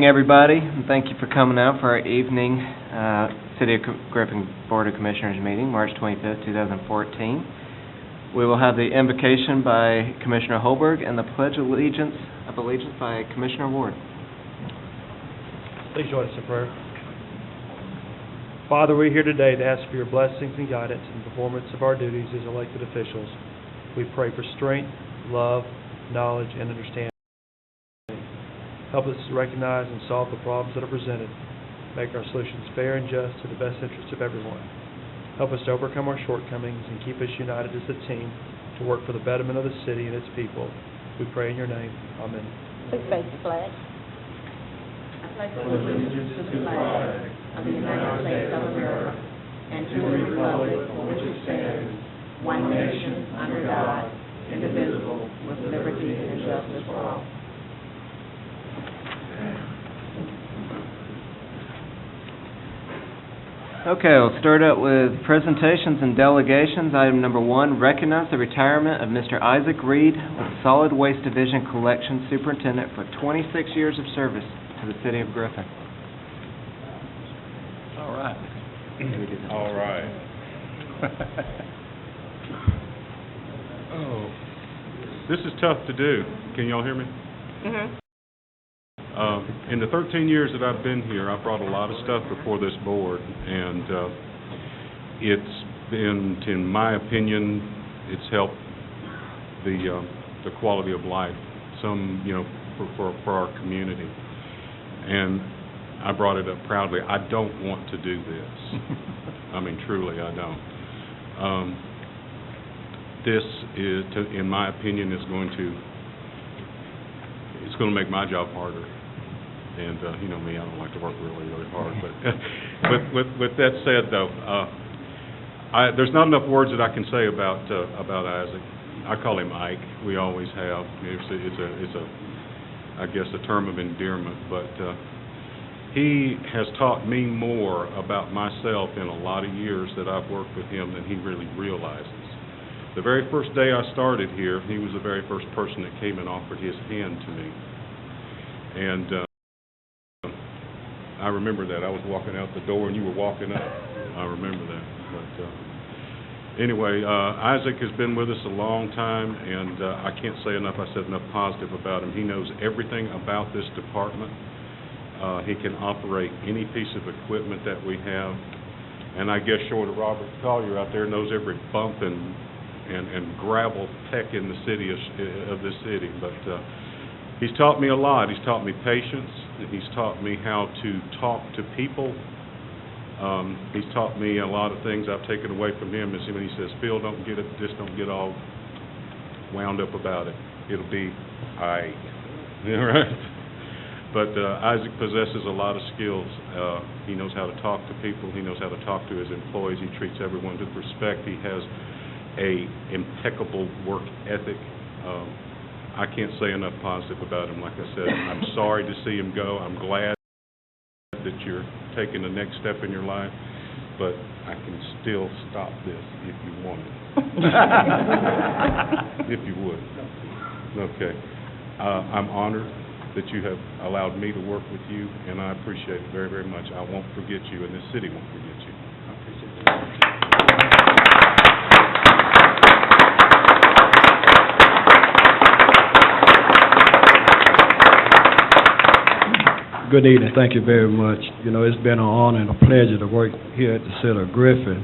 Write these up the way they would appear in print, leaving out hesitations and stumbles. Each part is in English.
Everybody, and thank you for coming out for our evening City of Griffin Board of Commissioners meeting, March 25th, 2014. We will have the invocation by Commissioner Holberg and the Pledge of Allegiance by Commissioner Ward. Please join us in prayer. Father, we're here today to ask for your blessings and guidance in the performance of our duties as elected officials. We pray for strength, love, knowledge, and understanding. Help us to recognize and solve the problems that are presented. Make our solutions fair and just to the best interest of everyone. Help us to overcome our shortcomings and keep us united as a team to work for the betterment of the city and its people. We pray in your name. Amen. Please face the flag. I pledge allegiance to the flag of the United States of America and to the republic for which it stands, one nation, under God, indivisible, with liberty and justice for all. Okay, we'll start out with presentations and delegations. Item number 1, recognize the retirement of Mr. Isaac Reed with Solid Waste Division Collection Superintendent for 26 years of service to the City of Griffin. All right. All right. Oh, this is tough to do. Can y'all hear me? Mm-hmm. In the 13 years that I've been here, I've brought a lot of stuff before this board, and it's been, in my opinion, it's helped the quality of life, for our community. And I brought it up proudly. I don't want to do this. I mean, truly, I don't. This is, in my opinion, it's going to make my job harder. And you know me, I don't like to work really, really hard. But with that said, though, there's not enough words that I can say about Isaac. I call him Ike. We always have. It's I guess a term of endearment. But he has taught me more about myself in a lot of years that I've worked with him than he really realizes. The very first day I started here, he was the very first person that came and offered his hand to me. And I remember that. I was walking out the door and you were walking up. I remember that. But anyway, Isaac has been with us a long time, and I can't say enough. I said enough positive about him. He knows everything about this department. He can operate any piece of equipment that we have. And I guess short of Robert Collier out there, knows every bump and gravel peck in the city of this city. But he's taught me a lot. He's taught me patience. He's taught me how to talk to people. He's taught me a lot of things I've taken away from him. Is when he says, "Phil, don't get all wound up about it. It'll be all right." All right. But Isaac possesses a lot of skills. He knows how to talk to people. He knows how to talk to his employees. He treats everyone with respect. He has a impeccable work ethic. I can't say enough positive about him. Like I said, I'm sorry to see him go. I'm glad that you're taking the next step in your life, but I can still stop this if you wanted. If you would. Okay. I'm honored that you have allowed me to work with you, and I appreciate it very, very much. I won't forget you, and this city won't forget you. I appreciate that. Good evening. Thank you very much. You know, it's been an honor and a pleasure to work here at the City of Griffin,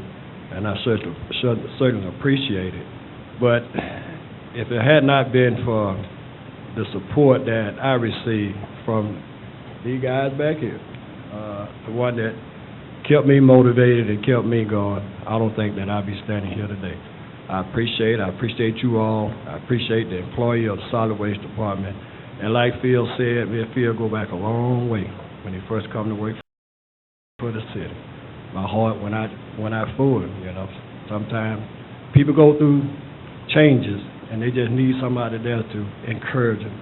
and I certainly appreciate it. But if it had not been for the support that I received from these guys back here, the one that kept me motivated and kept me going, I don't think that I'd be standing here today. I appreciate you all. I appreciate the employee of the Solid Waste Department. And like Phil said, me and Phil go back a long way when he first come to work for the city. My heart went out for him, you know. Sometimes people go through changes and they just need somebody there to encourage them,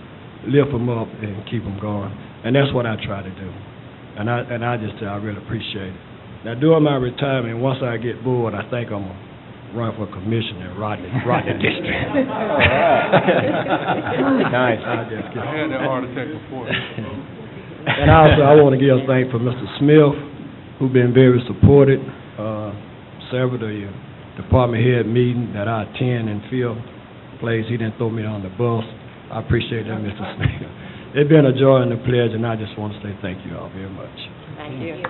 lift them up, and keep them going. And that's what I try to do. And I just say I really appreciate it. Now, during my retirement, once I get bored, I think I'm going to run for commissioner in Rodney District. All right. Nice. I had that heart attack before. And also, I want to give thanks for Mr. Smith, who's been very supportive. Several of the department head meetings that I attend and feel place, he didn't throw me on the bus. I appreciate that, Mr. Smith. It's been a joy and a pleasure, and I just want to say thank you all very much. Thank you.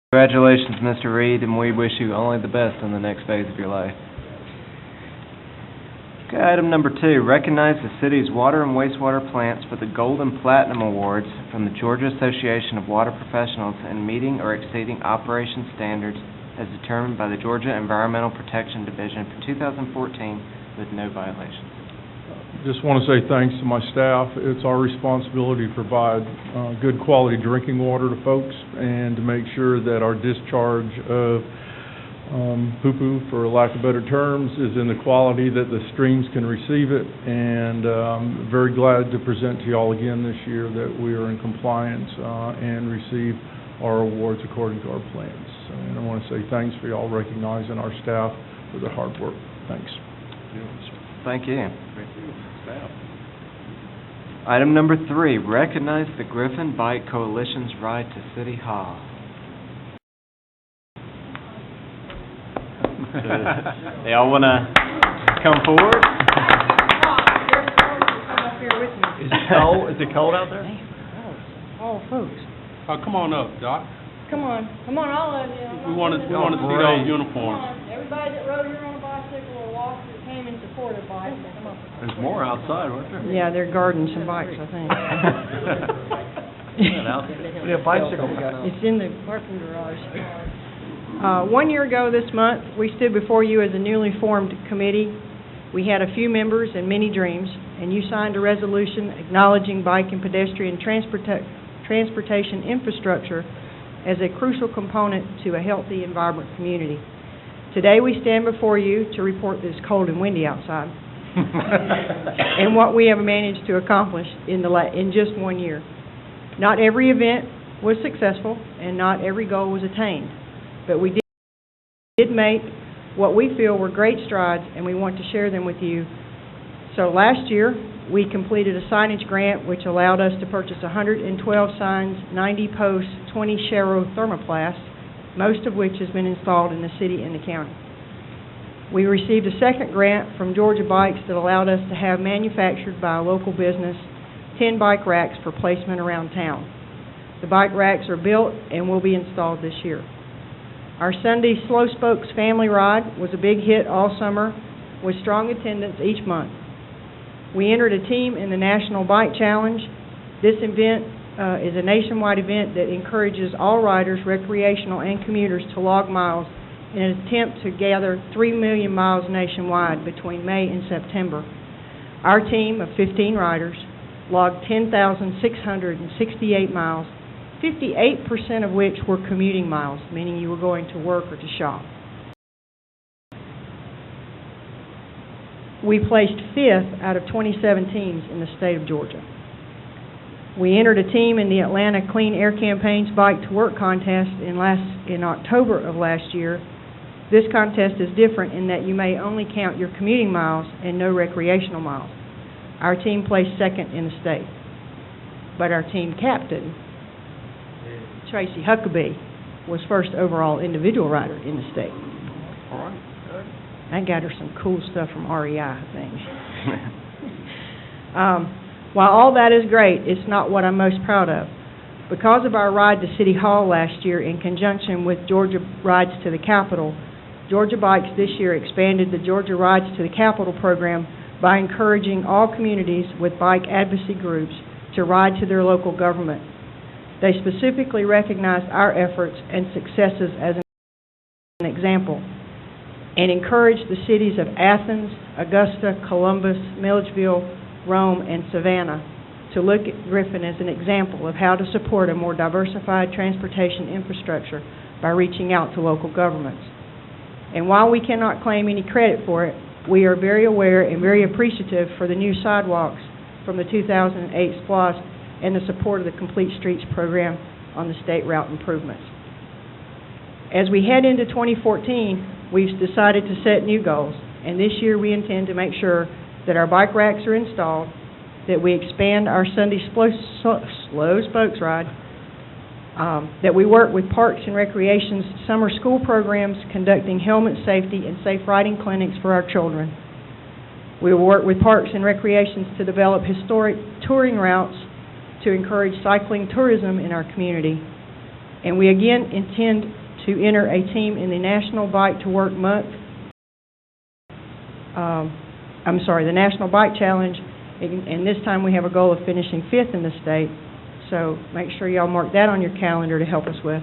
Congratulations, Mr. Reed, and we wish you only the best in the next phase of your life. Okay, item number 2, recognize the city's water and wastewater plants for the Gold and Platinum Awards from the Georgia Association of Water Professionals in meeting or exceeding operation standards as determined by the Georgia Environmental Protection Division for 2014 with no violations. Just want to say thanks to my staff. It's our responsibility to provide good quality drinking water to folks and to make sure that our discharge of poo-poo, for lack of better terms, is in the quality that the streams can receive it. And I'm very glad to present to you all again this year that we are in compliance and receive our awards according to our plans. And I want to say thanks for y'all recognizing our staff for their hard work. Thanks. Thank you. Item number 3, recognize the Griffin Bike Coalition's ride to City Hall. They all want to come forward? Is it cold? Is it cold out there? Oh, folks, Come on up, Doc. come on, all of you. We want to see those uniforms. Everybody that rode here on a bicycle or walked or came in support of bikes, come on. There's more outside, weren't there? Yeah, they're guarding some bikes, I think. Yeah, bicycle. It's in the parking garage. 1 year ago this month, we stood before you as a newly formed committee. We had a few members and many dreams, and you signed a resolution acknowledging bike and pedestrian transportation infrastructure as a crucial component to a healthy and vibrant community. Today, we stand before you to report that it's cold and windy outside and what we have managed to accomplish in just 1 year. Not every event was successful, and not every goal was attained, but we did make what we feel were great strides, and we want to share them with you. So last year, we completed a signage grant which allowed us to purchase 112 signs, 90 posts, 20 Sharrow thermoplasts, most of which has been installed in the city and the county. We received a second grant from Georgia Bikes that allowed us to have manufactured by a local business 10 bike racks for placement around town. The bike racks are built and will be installed this year. Our Sunday Slow Spokes family ride was a big hit all summer with strong attendance each month. We entered a team in the National Bike Challenge. This event is a nationwide event that encourages all riders, recreational and commuters, to log miles in an attempt to gather 3 million miles nationwide between May and September. Our team of 15 riders logged 10,668 miles, 58% of which were commuting miles, meaning you were going to work or to shop. We placed 5th out of 27 teams in the state of Georgia. We entered a team in the Atlanta Clean Air Campaign's Bike to Work contest in October of last year. This contest is different in that you may only count your commuting miles and no recreational miles. Our team placed 2nd in the state. But our team captain, Tracy Huckabee, was 1st overall individual rider in the state. All right. I got her some cool stuff from REI, I think. While all that is great, it's not what I'm most proud of. Because of our ride to City Hall last year in conjunction with Georgia Rides to the Capitol, Georgia Bikes this year expanded the Georgia Rides to the Capitol program by encouraging all communities with bike advocacy groups to ride to their local government. They specifically recognized our efforts and successes as an example, and encouraged the cities of Athens, Augusta, Columbus, Milledgeville, Rome, and Savannah to look at Griffin as an example of how to support a more diversified transportation infrastructure by reaching out to local governments. And while we cannot claim any credit for it, we are very aware and very appreciative for the new sidewalks from the 2008 SPLOST and the support of the Complete Streets program on the state route improvements. As we head into 2014, we've decided to set new goals, and this year we intend to make sure that our bike racks are installed, that we expand our Sunday slow spokes ride, that we work with Parks and Recreation's summer school programs conducting helmet safety and safe riding clinics for our children. We will work with Parks and Recreations to develop historic touring routes to encourage cycling tourism in our community. And we again intend to enter a team in the National Bike to Work Month, the National Bike Challenge, and this time we have a goal of finishing 5th in the state. So make sure y'all mark that on your calendar to help us with.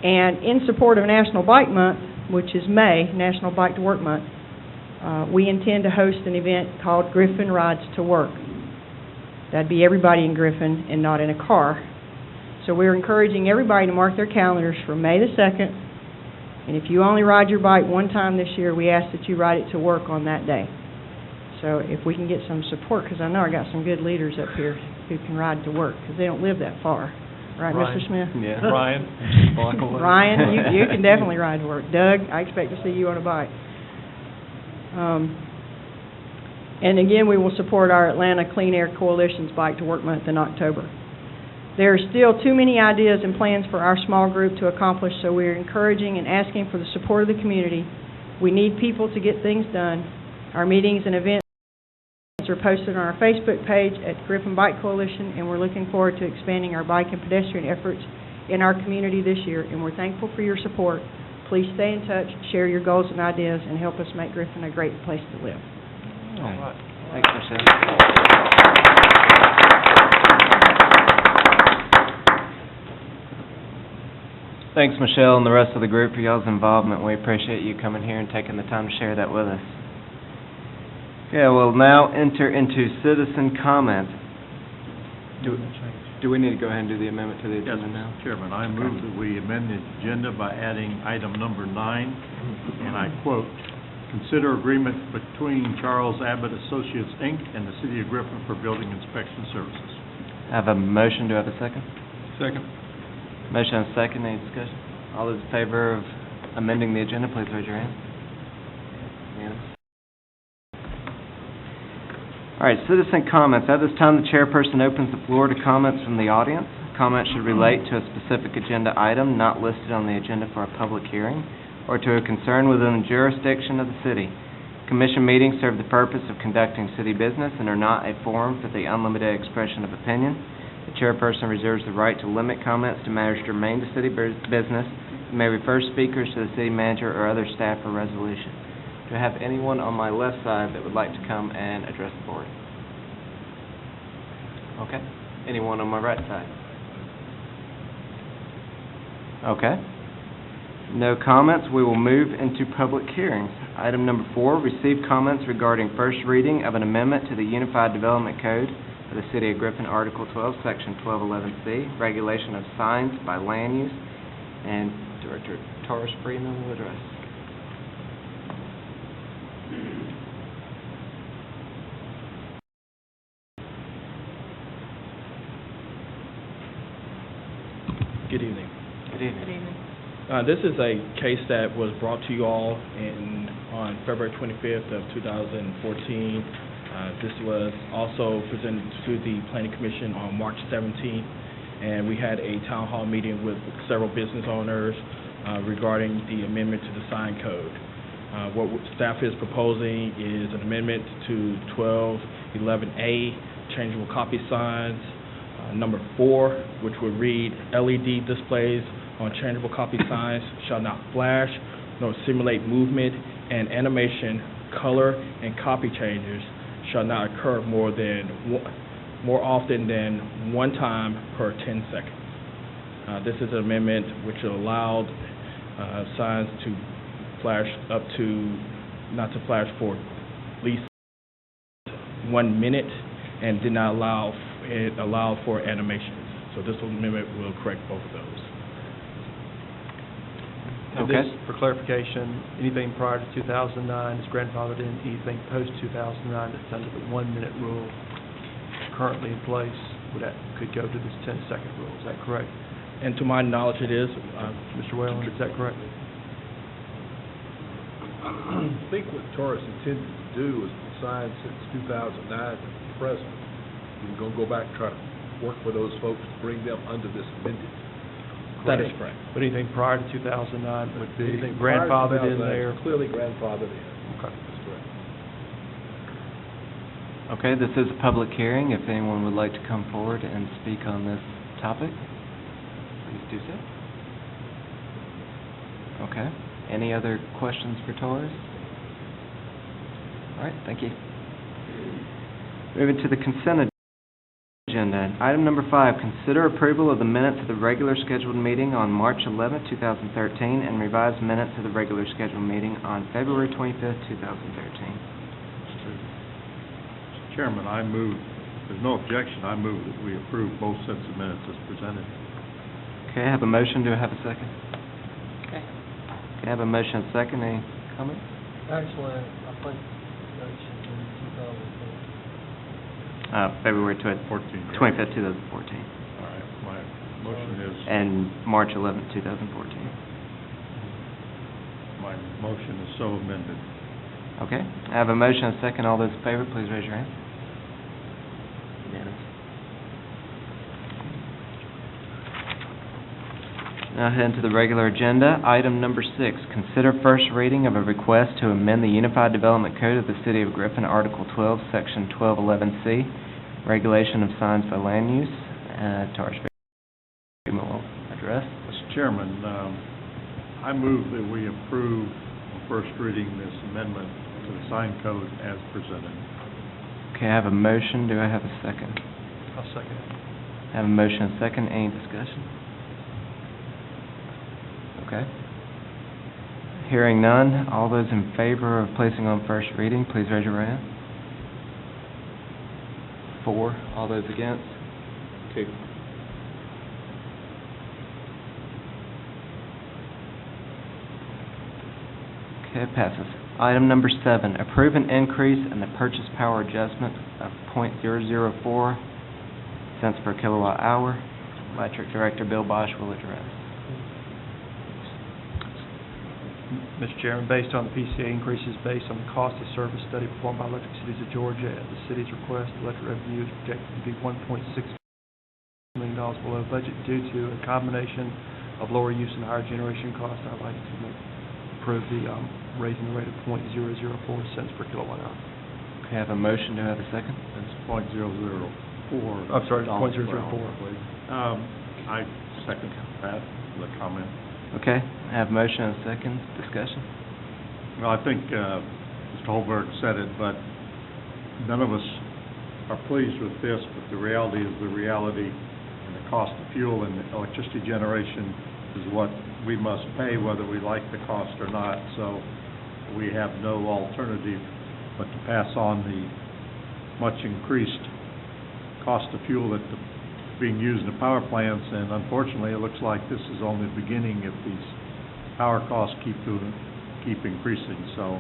And in support of National Bike Month, which is May, National Bike to Work Month, we intend to host an event called Griffin Rides to Work. That'd be everybody in Griffin and not in a car. So we're encouraging everybody to mark their calendars for May the 2nd. And if you only ride your bike one time this year, we ask that you ride it to work on that day. So if we can get some support, because I know I got some good leaders up here who can ride to work, because they don't live that far. Right, Ryan. Mr. Smith? Yeah. Ryan, block away. Ryan, you can definitely ride to work. Doug, I expect to see you on a bike. And again, we will support our Atlanta Clean Air Coalition's Bike to Work Month in October. There are still too many ideas and plans for our small group to accomplish, so we are encouraging and asking for the support of the community. We need people to get things done. Our meetings and events are posted on our Facebook page at Griffin Bike Coalition, and we're looking forward to expanding our bike and pedestrian efforts in our community this year, and we're thankful for your support. Please stay in touch, share your goals and ideas, and help us make Griffin a great place to live. All right. Thanks, Michelle. Thanks, Michelle, and the rest of the group for y'all's involvement. We appreciate you coming here and taking the time to share that with us. Okay, we'll now enter into citizen comment. Do we need to go ahead and do the amendment to the Yes, agenda now? Mr. Chairman, I move that we amend the agenda by adding item number 9, and I quote, "Consider agreement between Charles Abbott Associates, Inc. and the City of Griffin for building inspection services." I have a motion. Do I have a second? Second. Motion and a second. Any discussion? All those in favor of amending the agenda, please raise your hand. Unanimous. All right, citizen comments. At this time, the chairperson opens the floor to comments from the audience. Comments should relate to a specific agenda item not listed on the agenda for a public hearing or to a concern within the jurisdiction of the city. Commission meetings serve the purpose of conducting city business and are not a forum for the unlimited expression of opinion. The chairperson reserves the right to limit comments to matters germane to city business and may refer speakers to the city manager or other staff for resolution. Do I have anyone on my left side that would like to come and address the board? Okay. Anyone on my right side? Okay. No comments. We will move into public hearings. Item number 4, receive comments regarding first reading of an amendment to the Unified Development Code of the City of Griffin, Article 12, Section 1211C, regulation of signs by land use, and Director Taurus Freeman will address. Good evening. Good evening. This is a case that was brought to you all on February 25th of 2014. This was also presented to the Planning Commission on March 17th, and we had a town hall meeting with several business owners regarding the amendment to the sign code. What staff is proposing is an amendment to 1211A, changeable copy signs, number 4, which would read, LED displays on changeable copy signs shall not flash nor simulate movement, and animation, color, and copy changes shall not occur more often than one time per 10 seconds. This is an amendment which allowed signs to flash not to flash for at least 1 minute, and did not allow for animations. So this amendment will correct both of those. And Okay. this, for clarification, anything prior to 2009 is grandfathered in, anything post-2009 that's under the 1-minute rule currently in place could go to this 10-second rule. Is that correct? And to my knowledge, it is. Mr. Whalen, is that correct? I think what Taurus intended to do was sign since 2009 to present. We're going to go back and try to work with those folks to bring them under this amended. That is correct. But anything prior to 2009 would be Anything grandfathered prior to in 2009 there? is clearly grandfathered in. Okay. That's correct. Okay, this is a public hearing. If anyone would like to come forward and speak on this topic, please do so. Okay. Any other questions for Taurus? All right, thank you. Moving to the consent agenda. Item number 5, consider approval of the minutes of the regular scheduled meeting on March 11, 2013, and revised minutes of the regular scheduled meeting on February 25, 2013. Mr. Chairman, I move, if there's no objection, I move that we approve both sets of minutes as presented. Okay, I have a motion. Do I have a second? Okay. Okay, I have a motion and a second. Any comments? Actually, I think that should be 2004. February 14. 25th, 2014, All right, my motion is, and March 11th, 2014. my motion is so amended. Okay, I have a motion and a second. All those in favor, please raise your hand. Unanimous. Now head into the regular agenda. Item number 6, consider first reading of a request to amend the Unified Development Code of the City of Griffin, Article 12, Section 1211C, Regulation of Signs for Land Use. Taurus will address. Mr. Chairman, I move that we approve on first reading this amendment to the sign code as presented. Okay, I have a motion. Do I have a second? I'll second it. I have a motion and a second. Any discussion? Okay. Hearing none, all those in favor of placing on first reading, please raise your right hand. 4. All those against? 2. Okay, it passes. Item number 7, approve an increase in the purchase power adjustment of .004 cents per kilowatt hour. Electric Director Bill Bosch will address. Mr. Chairman, based on the PCA increases based on the cost of service study performed by Electric Cities of Georgia at the city's request, electric revenue is projected to be $1.6 million below budget due to a combination of lower use and higher generation costs. I'd like to approve the raising the rate of .004 cents per kilowatt hour. Okay, I have a motion. Do I have a second? It's .004. I'm sorry, dollars per .004. hour, please. I second that, the comment. Okay, I have a motion and a second. Discussion? Well, I think Mr. Holberg said it, but none of us are pleased with this, but the reality is the reality, and the cost of fuel and electricity generation is what we must pay whether we like the cost or not, so we have no alternative but to pass on the much increased cost of fuel that's being used in the power plants, and unfortunately, it looks like this is only the beginning if these power costs keep increasing. So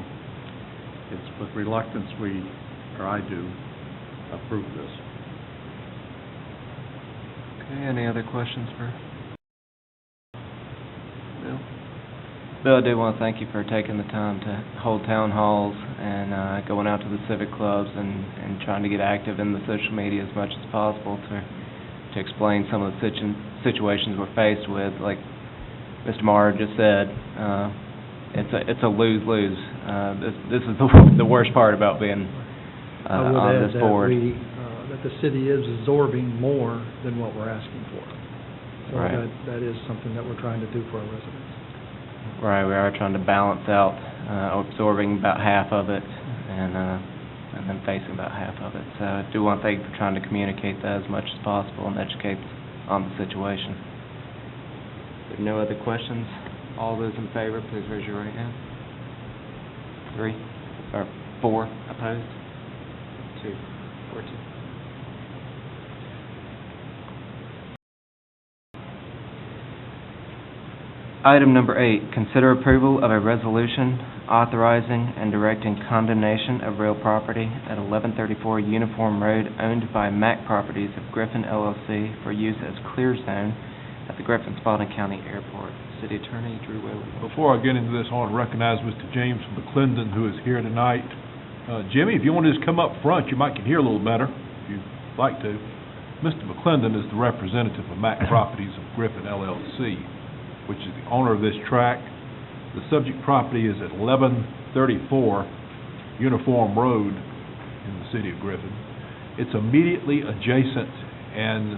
it's with reluctance I do, approve this. Okay, any other questions for Bill? Bill, I do want to thank you for taking the time to hold town halls and going out to the civic clubs and trying to get active in the social media as much as possible to explain some of the situations we're faced with. Like Mr. Maher just said, it's a lose-lose. This is the worst part about being on this board. That the city is absorbing more than what we're asking for. So Right. that is something that we're trying to do for our residents. Right, we are trying to balance out absorbing about half of it and then facing about half of it. So I do want to thank you for trying to communicate that as much as possible and educate on the situation. If there are no other questions, all those in favor, please raise your right hand. 3, or 4 opposed? 2, 4, 2. Item number 8, consider approval of a resolution authorizing and directing condemnation of real property at 1134 Uniform Road owned by Mac Properties of Griffin LLC for use as clear zone at the Griffin-Spalding County Airport. City Attorney Drew Whaley. Before I get into this, I want to recognize Mr. James McClendon, who is here tonight. Jimmy, if you want to just come up front, you might can hear a little better, if you'd like to. Mr. McClendon is the representative of Mac Properties of Griffin LLC, which is the owner of this tract. The subject property is at 1134 Uniform Road in the city of Griffin. It's immediately adjacent, and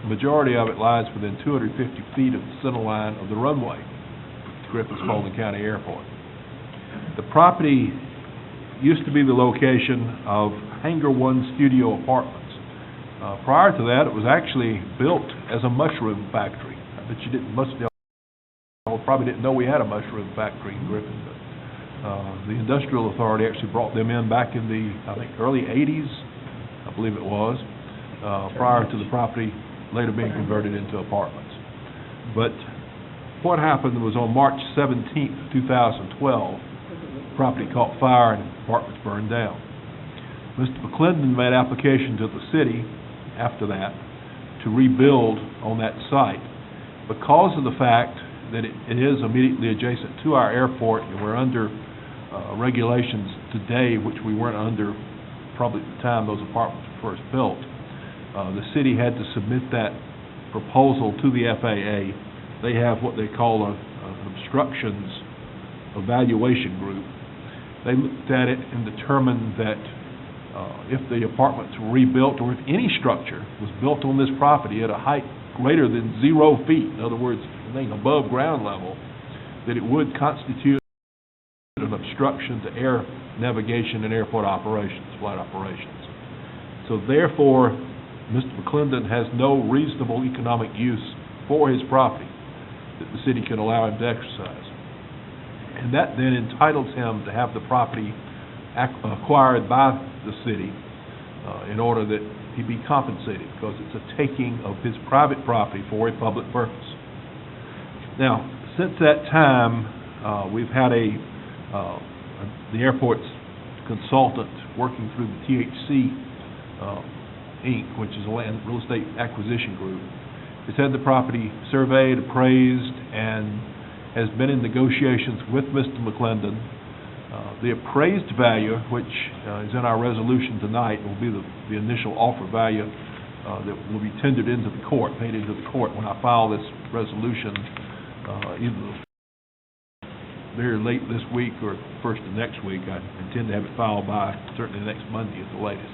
the majority of it lies within 250 feet of the center line of the runway at Griffin-Spalding County Airport. The property used to be the location of Hangar One Studio Apartments. Prior to that, it was actually built as a mushroom factory. I bet you didn't, most of y'all probably didn't know we had a mushroom factory in Griffin, but the Industrial Authority actually brought them in back in the, I think, early 80s, I believe it was, prior to the property later being converted into apartments. But what happened was on March 17th, 2012, the property caught fire and apartments burned down. Mr. McClendon made application to the city after that to rebuild on that site. Because of the fact that it is immediately adjacent to our airport, and we're under regulations today which we weren't under probably at the time those apartments were first built, the city had to submit that proposal to the FAA. They have what they call an obstructions evaluation group. They looked at it and determined that if the apartments were rebuilt, or if any structure was built on this property at a height greater than 0 feet, in other words, anything above ground level, that it would constitute an obstruction to air navigation and airport operations, flight operations. So therefore, Mr. McClendon has no reasonable economic use for his property that the city can allow him to exercise. And that then entitles him to have the property acquired by the city in order that he be compensated, because it's a taking of his private property for a public purpose. Now, since that time, we've had the airport's consultant working through the THC Inc., which is a land real estate acquisition group, has had the property surveyed, appraised, and has been in negotiations with Mr. McClendon. The appraised value, which is in our resolution tonight, will be the initial offer value that will be tendered into the court, paid into the court when I file this resolution, either very late this week or first of next week. I intend to have it filed by certainly next Monday at the latest.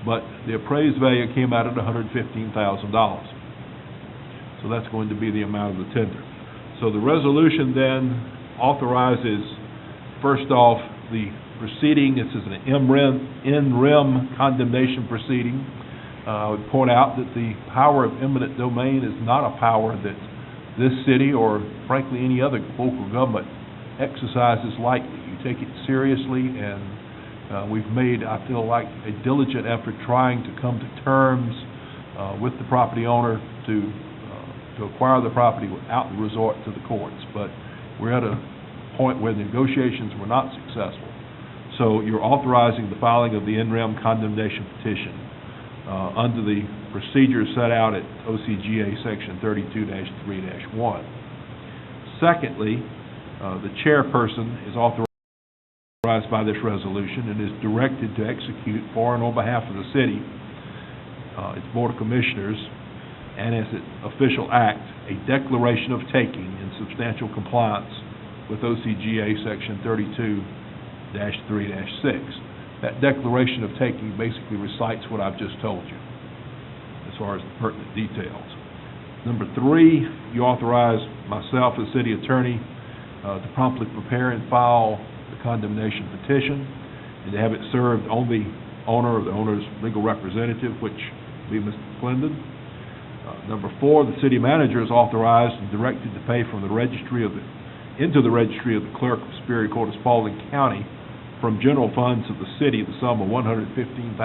But the appraised value came out at $115,000. So that's going to be the amount of the tender. So the resolution then authorizes, first off, the proceeding. This is an in rem condemnation proceeding. I would point out that the power of eminent domain is not a power that this city or, frankly, any other local government exercises lightly. You take it seriously, and we've made, I feel like, a diligent effort trying to come to terms with the property owner to acquire the property without the resort to the courts. But we're at a point where the negotiations were not successful. So you're authorizing the filing of the in rem condemnation petition under the procedures set out at OCGA Section 32-3-1. Secondly, the chairperson is authorized by this resolution and is directed to execute for and on behalf of the city, its Board of Commissioners, and as an official act, a declaration of taking in substantial compliance with OCGA Section 32-3-6. That declaration of taking basically recites what I've just told you as far as the pertinent details. Number 3, you authorize myself as city attorney to promptly prepare and file the condemnation petition and to have it served on the owner or the owner's legal representative, which would be Mr. McClendon. Number 4, the city manager is authorized and directed to pay from the registry of into the registry of the clerk of Superior Court of Spalding County from general funds of the city the sum of $115,000,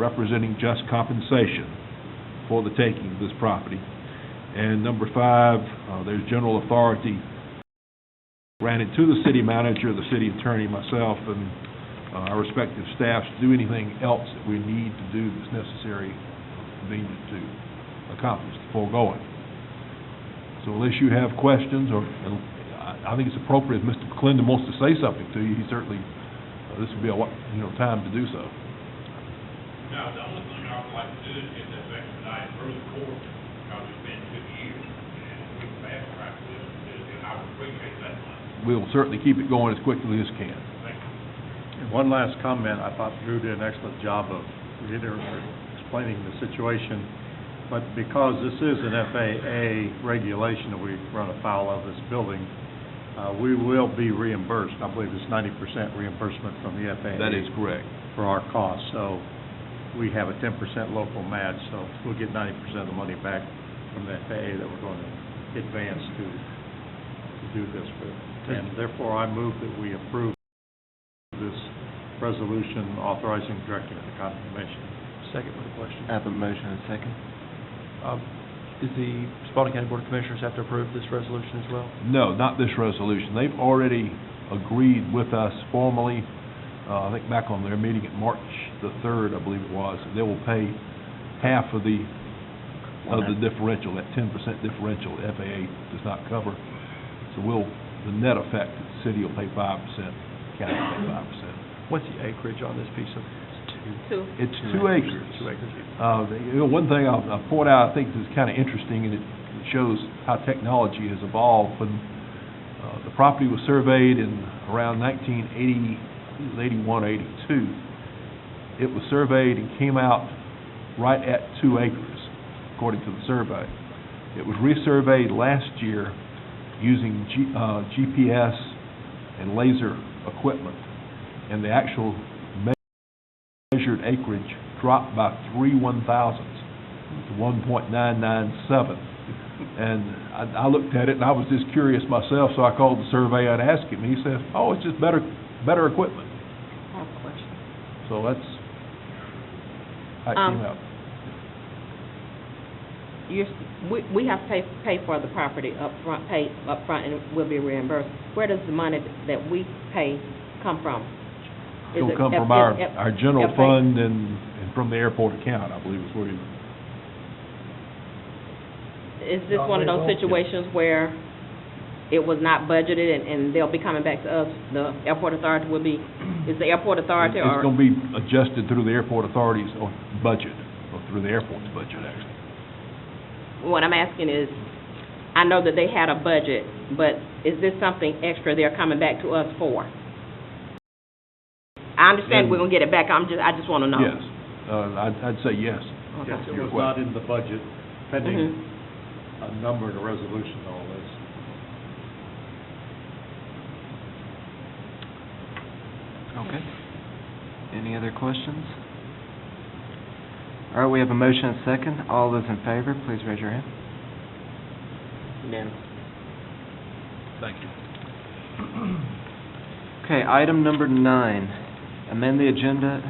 representing just compensation for the taking of this property. And number 5, there's general authority granted to the city manager, the city attorney, myself, and our respective staffs to do anything else that we need to do that's necessary or convenient to accomplish the foregoing. So unless you have questions, or I think it's appropriate if Mr. McClendon wants to say something to you, he certainly, this would be a time to do so. Now, the only thing I would like to do is get this expedited through the court, because it's been 2 years, and we can fast track this, and I would appreciate that much. We'll certainly keep it going as quickly as can. Thank you. And one last comment, I thought Drew did an excellent job of explaining the situation, but because this is an FAA regulation that we run afoul of this building, we will be reimbursed. I believe it's 90% reimbursement from the FAA. That is correct. For our costs, so we have a 10% local match, so we'll get 90% of the money back from the FAA that we're going to advance to do this with. And therefore, I move that we approve this resolution authorizing directing the condemnation. Second with a question. I have a motion and a second. Does the Spalding County Board of Commissioners have to approve this resolution as well? No, not this resolution. They've already agreed with us formally, I think back on their meeting at March the 3rd, I believe it was, they will pay half of the differential, that 10% differential the FAA does not cover. So the net effect, the city will pay 5%, county will pay 5%. What's the acreage on this piece of? It's 2 acres. 2 acres. One thing I'll point out, I think is kind of interesting, and it shows how technology has evolved. When the property was surveyed in around 1981, 82, it was surveyed and came out right at 2 acres, according to the survey. It was resurveyed last year using GPS and laser equipment, and the actual measured acreage dropped by 3 1,000ths to 1.997. And I looked at it, and I was just curious myself, so I called the surveyor and asked him. He said, "Oh, it's just better equipment." I have a question. So that's how it came out. We have to pay for the property up front, and it will be reimbursed. Where does the money that we pay come from? It'll come from our general fund and from the airport account, I believe is where you... Is this one of those situations where it was not budgeted and they'll be coming back to us? The airport authority will be, is the airport authority or? It's going to be adjusted through the airport authority's budget, or through the airport's budget, actually. What I'm asking is, I know that they had a budget, but is this something extra they're coming back to us for? I understand we're going to get it back, I just want to know. Yes, I'd say yes. Okay. Yes, it was not in the budget, pending a number of the resolution on this. Okay. Any other questions? All right, we have a motion and a second. All those in favor, please raise your hand. Unanimous. Thank you. Okay, item number 9, amend the agenda,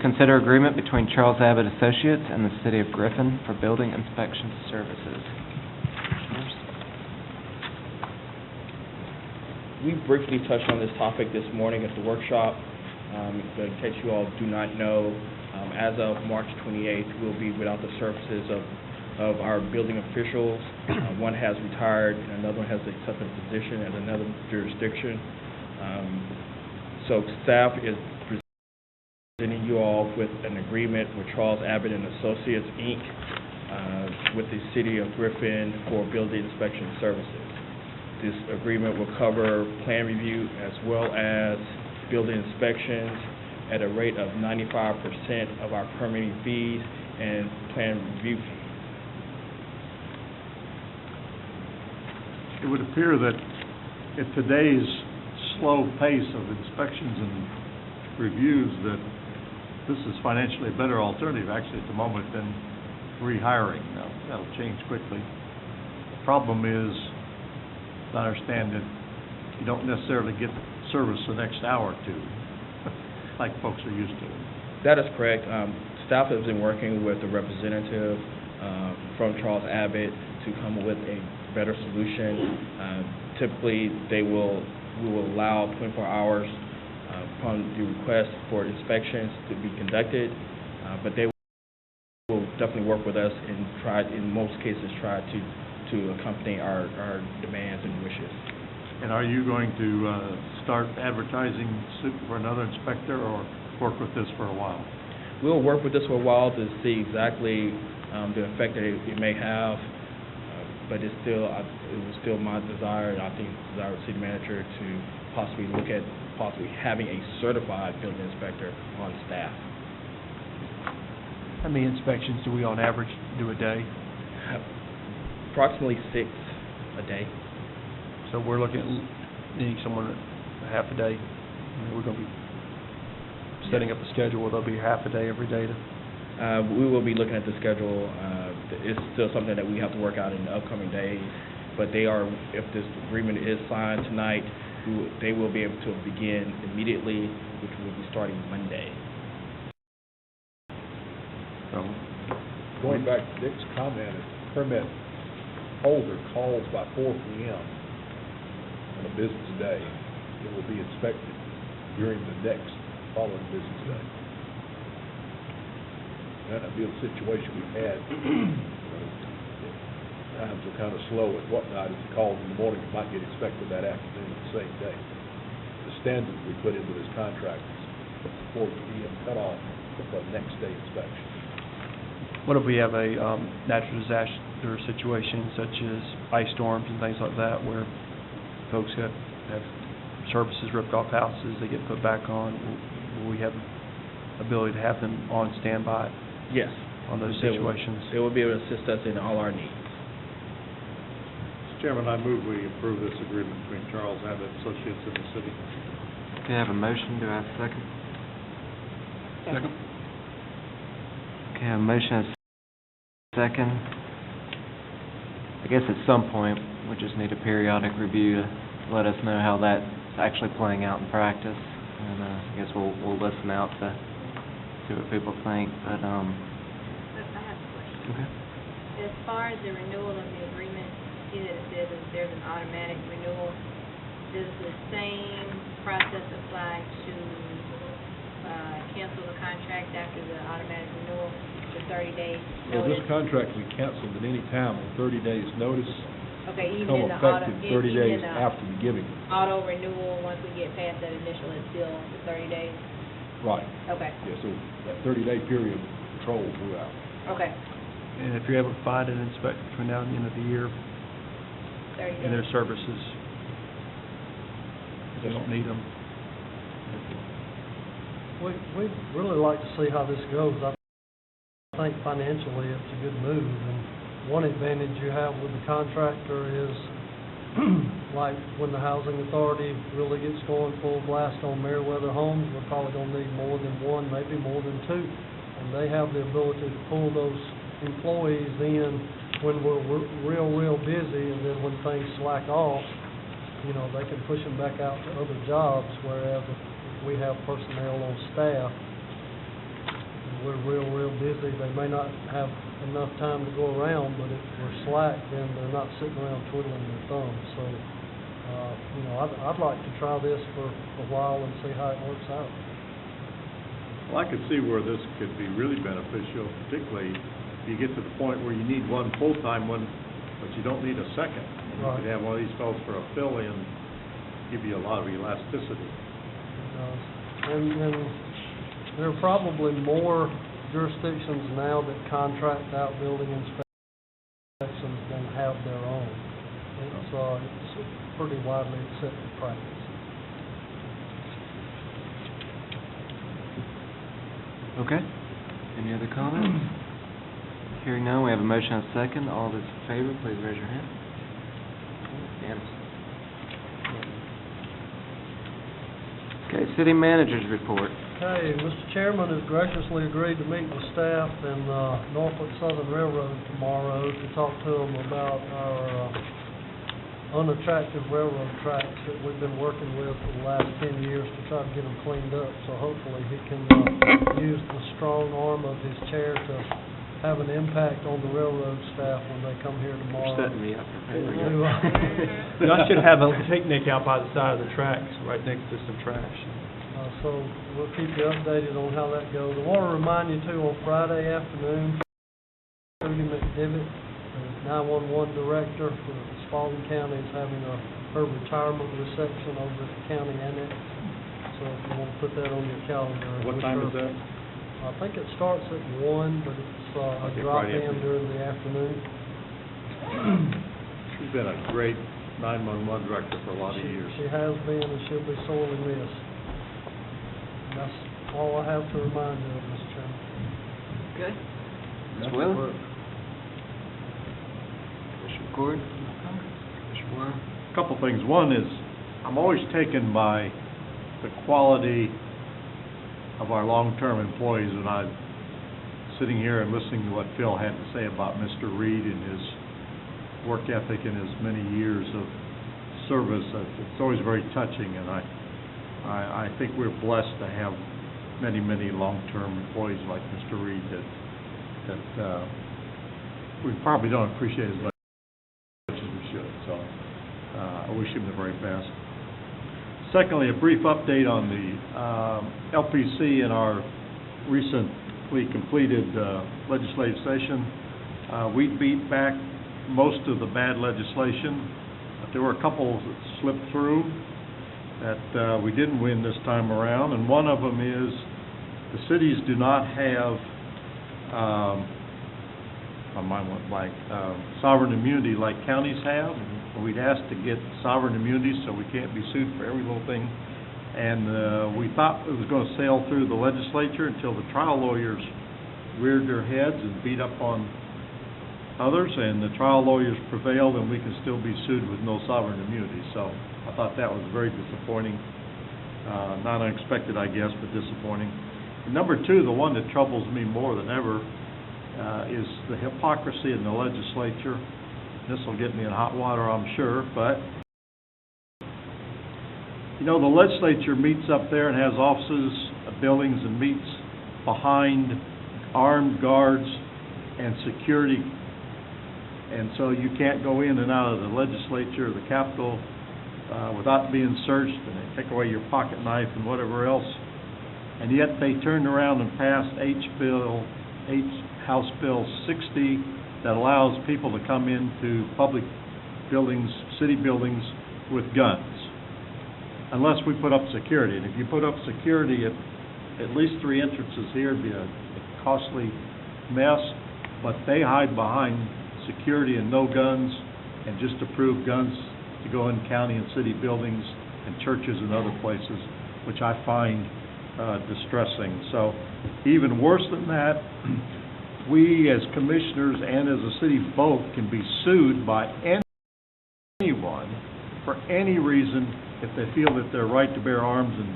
Consider agreement between Charles Abbott Associates and the City of Griffin for building inspection services. We briefly touched on this topic this morning at the workshop. But in case you all do not know, as of March 28th, we'll be without the services of our building officials. One has retired, and another one has accepted a position at another jurisdiction. So staff is presenting you all with an agreement with Charles Abbott and Associates, Inc., with the City of Griffin for building inspection services. This agreement will cover plan review as well as building inspections at a rate of 95% of our permitting fees and plan review fees. It would appear that at today's slow pace of inspections and reviews, that this is financially a better alternative actually at the moment than rehiring. Now, that'll change quickly. The problem is, I understand that you don't necessarily get service the next hour or two, like folks are used to. That is correct. Staff has been working with the representative from Charles Abbott to come up with a better solution. Typically, we will allow 24 hours upon the request for inspections to be conducted, but they will definitely work with us and try, in most cases, to accompany our demands and wishes. And are you going to start advertising for another inspector, or work with this for a while? We'll work with this for a while to see exactly the effect that it may have, but it was still my desire, and I think the desire of the city manager, to possibly look at having a certified building inspector on staff. How many inspections do we on average do a day? Approximately 6 a day. So we're looking at needing someone a half a day. We're going to be setting up a schedule where there'll be half a day every day to... We will be looking at the schedule. It's still something that we have to work out in the upcoming days, but if this agreement is signed tonight, they will be able to begin immediately, which will be starting Monday. Going back to Dick's comment, if the permit holder calls by 4 p.m. on a business day, it will be inspected during the next following business day. That'd be a situation we've had. Times are kind of slow and whatnot. If you call in the morning, it might get inspected that afternoon or the same day. The standards we put into this contract is 4 p.m. cutoff for the next day inspection. What if we have a natural disaster situation such as ice storms and things like that, where folks have services ripped off houses, they get put back on? Will we have ability to have them on standby? Yes. On those situations? They will be able to assist us in all our needs. Mr. Chairman, I move we approve this agreement between Charles Abbott Associates and the city. Okay, I have a motion. Do I have a second? Second. Okay, I have a motion and a second. I guess at some point, we just need a periodic review to let us know how that's actually playing out in practice. And I guess we'll listen out to see what people think. But I have a question. okay. As far as the renewal of the agreement, see that it says that there's an automatic renewal. Does the same process apply to cancel the contract after the automatic renewal, the 30 days So notice? this contract can be canceled at any time with 30 days notice. Okay, even Become in the auto, effective 30 even days in the after the giving. auto renewal, once we get past that initial, it's still the 30 days? Right. Okay, Yeah, so that 30-day period control throughout. okay, And if you're able to find an inspector between now and the end of the year 30 in their days. services, if you don't need them. We'd really like to see how this goes. I think financially it's a good move, and one advantage you have with the contractor is like when the housing authority really gets going full blast on Meriwether homes, we're probably gonna need more than one, maybe more than two. And they have the ability to pull those employees in when we're real busy, and then when things slack off, they can push them back out to other jobs, whereas if we have personnel on staff, we're real busy, they may not have enough time to go around, but if we're slack, then they're not sitting around twiddling their thumbs. So, I'd like to try this for a while and see how it works out. Well, I could see where this could be really beneficial, particularly if you get to the point where you need one full-time one, but you don't need a second. You Right. could have one of these folks for a fill-in, give you a lot of elasticity. And there are probably more jurisdictions now that contract out building inspections than have their own. It's pretty widely accepted practice. Okay. Any other comments? Hearing none, we have a motion and a second. All those in favor, please raise your hand. Unanimous. Okay, city managers report. Okay, Mr. Chairman has graciously agreed to meet with staff and Norfolk Southern Railroad tomorrow to talk to them about our unattractive railroad tracks that we've been working with for the last 10 years to try to get them cleaned up. So hopefully he can use the strong arm of his chair to have an impact on the railroad staff when they come here tomorrow. Setting me up. Y'all should have a picnic out by the side of the tracks, right next to some trash. So we'll keep you updated on how that goes. I want to remind you too, on Friday afternoon, Trudy McDivitt, the 911 director for Spalding County, is having her retirement reception over at the county annex. So if you want to put that on your calendar. What time is that? I think it starts at 1, but it's a drop-in during the afternoon. She's been a great 911 director for a lot of years. She has been, and she'll be sorely missed. And that's all I have to remind you of, Mr. Chairman. Okay. Mr. Wheeler? Commissioner McCord? Commissioner Warren? A couple things. One is, I'm always taken by the quality of our long-term employees, and I'm sitting here and listening to what Phil had to say about Mr. Reed and his work ethic and his many years of service. It's always very touching, and I think we're blessed to have many, many long-term employees like Mr. Reed that we probably don't appreciate as much as we should. So I wish him the very best. Secondly, a brief update on the LPC in our recently completed legislative session. We beat back most of the bad legislation, but there were a couple that slipped through that we didn't win this time around, and one of them is the cities do not have, my mind went blank, sovereign immunity like counties have. We'd asked to get sovereign immunity so we can't be sued for every little thing. And we thought it was going to sail through the legislature until the trial lawyers reared their heads and beat up on others, and the trial lawyers prevailed, and we can still be sued with no sovereign immunity. So I thought that was very disappointing. Not unexpected, I guess, but disappointing. And number two, the one that troubles me more than ever is the hypocrisy in the legislature. This will get me in hot water, I'm sure, but you know, the legislature meets up there and has offices, buildings, and meets behind armed guards and security, and so you can't go in and out of the legislature or the Capitol without being searched, and they take away your pocket knife and whatever else. And yet they turned around and passed House Bill 60 that allows people to come into public buildings, city buildings, with guns, unless we put up security. And if you put up security at least 3 entrances here, it'd be a costly mess, but they hide behind security and no guns, and just approve guns to go in county and city buildings and churches and other places, which I find distressing. So even worse than that, we as commissioners and as a city vote can be sued by anyone for any reason if they feel that their right to bear arms in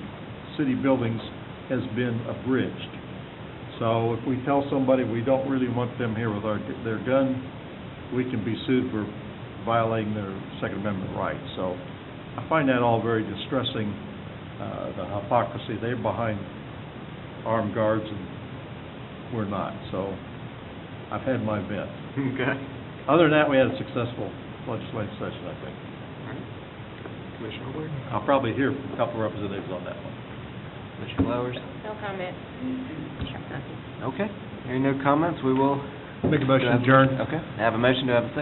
city buildings has been abridged. So if we tell somebody we don't really want them here with their gun, we can be sued for violating their Second Amendment rights. So I find that all very distressing, the hypocrisy. They're behind armed guards and we're not. So I've had my vent. Okay. Other than that, we had a successful legislative session, I think. All right. Commissioner Ward? I'll probably hear from a couple of representatives on that one. Commissioner Flowers? No comment. Okay. Hearing no comments, we will... Make a motion to adjourn. Okay. Have a motion to have a second.